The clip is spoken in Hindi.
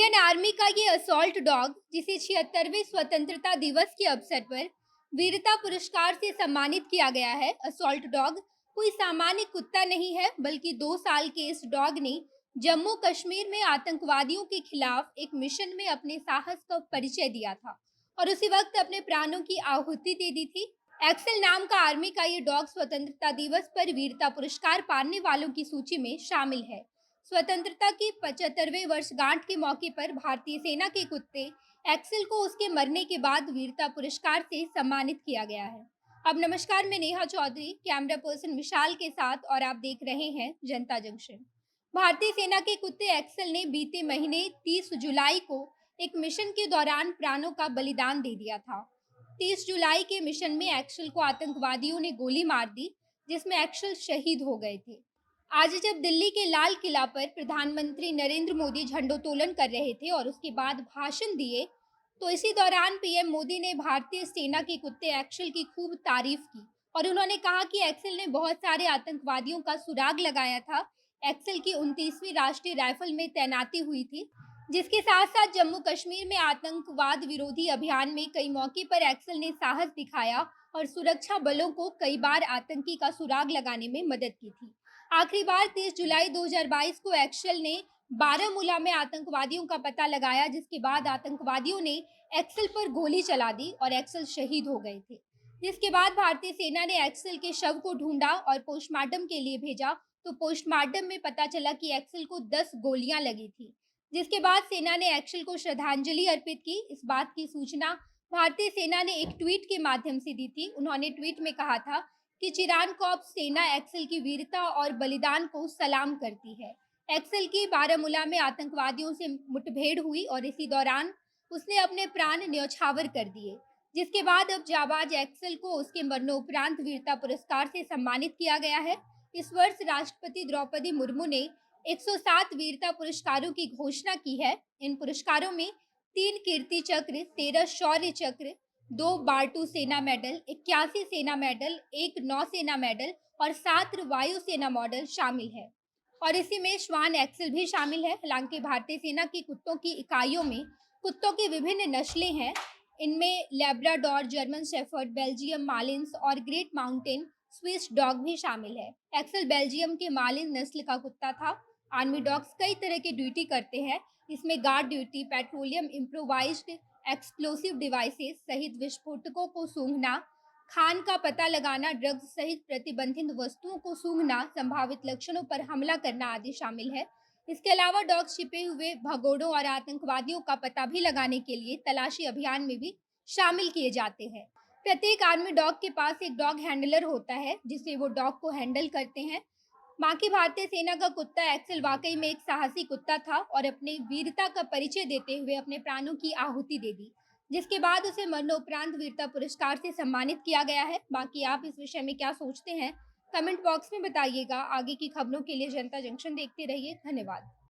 इंडियन आर्मी का ये असॉल्ट डॉग, जिसे 76वें स्वतंत्रता दिवस के अवसर पर वीरता पुरस्कार से सम्मानित किया गया है। असॉल्ट डॉग कोई सामान्य कुत्ता नहीं है, बल्कि 2 साल के इस डॉग ने जम्मू कश्मीर में आतंकवादियों के खिलाफ एक मिशन में अपने साहस का परिचय दिया था और उसी वक्त अपने प्राणों की आहुति दे दी थी। एक्सेल नाम का आर्मी का ये डॉग स्वतंत्रता दिवस पर वीरता पुरस्कार पाने वालों की सूची में शामिल है। स्वतंत्रता की 75वें वर्षगांठ के मौके पर भारतीय सेना के कुत्ते एक्सेल को उसके मरने के बाद वीरता पुरस्कार से सम्मानित किया गया है। अब नमस्कार, मैं नेहा चौधरी कैमरा पर्सन विशाल के साथ और आप देख रहे हैं जनता जंक्शन। भारतीय सेना के कुत्ते एक्सेल ने बीते महीने 30 जुलाई को एक मिशन के दौरान प्राणों का बलिदान दे दिया था। 30 जुलाई के मिशन में एक्सेल को आतंकवादियों ने गोली मार दी, जिसमें एक्सेल शहीद हो गए थे। आज जब दिल्ली के लाल किला पर प्रधानमंत्री नरेंद्र मोदी झंडोत्तोलन कर रहे थे और उसके बाद भाषण दिए, तो इसी दौरान पीएम मोदी ने भारतीय सेना के कुत्ते एक्सेल की खूब तारीफ की और उन्होंने कहा कि एक्सेल ने बहुत सारे आतंकवादियों का सुराग लगाया था। एक्सेल की 29वीं राष्ट्रीय राइफल में तैनाती हुई थी, जिसके साथ साथ जम्मू कश्मीर में आतंकवाद विरोधी अभियान में कई मौके पर एक्सेल ने साहस दिखाया और सुरक्षा बलों को कई बार आतंकी का सुराग लगाने में मदद की थी। आखिरी बार 30 जुलाई 2022 को एक्सेल ने बारामूला में आतंकवादियों का पता लगाया, जिसके बाद आतंकवादियों ने एक्सेल पर गोली चला दी और एक्सेल शहीद हो गए थे। जिसके बाद भारतीय सेना ने एक्सेल के शव को ढूंढा और पोस्टमार्टम के लिए भेजा, तो पोस्टमार्टम में पता चला कि एक्सेल को 10 गोलियां लगी थी। जिसके बाद सेना ने एक्सेल को श्रद्धांजलि अर्पित की। इस बात की सूचना भारतीय सेना ने एक ट्वीट के माध्यम से दी थी। उन्होंने ट्वीट में कहा था कि चिरान कॉर्प्स सेना एक्सेल की वीरता और बलिदान को सलाम करती है। एक्सेल की बारामूला में आतंकवादियों से मुठभेड़ हुई और इसी दौरान उसने अपने प्राण न्यौछावर कर दिए। जिसके बाद अब जाबाज एक्सेल को उसके मरणोपरांत वीरता पुरस्कार से सम्मानित किया गया है। इस वर्ष राष्ट्रपति द्रौपदी मुर्मू ने 107 वीरता पुरस्कारों की घोषणा की है। इन पुरस्कारों में 3 कीर्ति चक्र, 13 शौर्य चक्र, 2 बार्टू सेना मेडल, 81 सेना मेडल, 1 नौसेना मेडल और 7 वायुसेना मॉडल शामिल है। और इसी में श्वान एक्सेल भी शामिल है। हालांकि भारतीय सेना की कुत्तों की इकाइयों में कुत्तों की विभिन्न नस्लें हैं। इनमें लैब्राडोर, जर्मन शेफर्ड, बेल्जियम मालिन्स और ग्रेट माउंटेन स्विस डॉग भी शामिल है। एक्सेल बेल्जियम के मालिन नस्ल का कुत्ता था। आर्मी डॉग्स कई तरह की ड्यूटी करते हैं। इसमें guard duty, petroleum, improvised explosive devices सहित विस्फोटकों को सूंघना, खान का पता लगाना, ड्रग्स सहित प्रतिबंधित वस्तुओं को सूंघना, संभावित लक्षणों पर हमला करना आदि शामिल है। इसके अलावा डॉग छिपे हुए भगोड़ों और आतंकवादियों का पता भी लगाने के लिए तलाशी अभियान में भी शामिल किए जाते हैं। प्रत्येक आर्मी डॉग के पास एक डॉग हैंडलर होता है, जिसे वो डॉग को हैंडल करते हैं। बाकी भारतीय सेना का कुत्ता एक्सेल वाकई में एक साहसी कुत्ता था और अपने वीरता का परिचय देते हुए अपने प्राणों की आहुति दे दी, जिसके बाद उसे मरणोपरांत वीरता पुरस्कार से सम्मानित किया गया है। बाकी आप इस विषय में क्या सोचते हैं, कमेंट बॉक्स में बताइएगा। आगे की खबरों के लिए जनता जंक्शन देखते रहिए। धन्यवाद।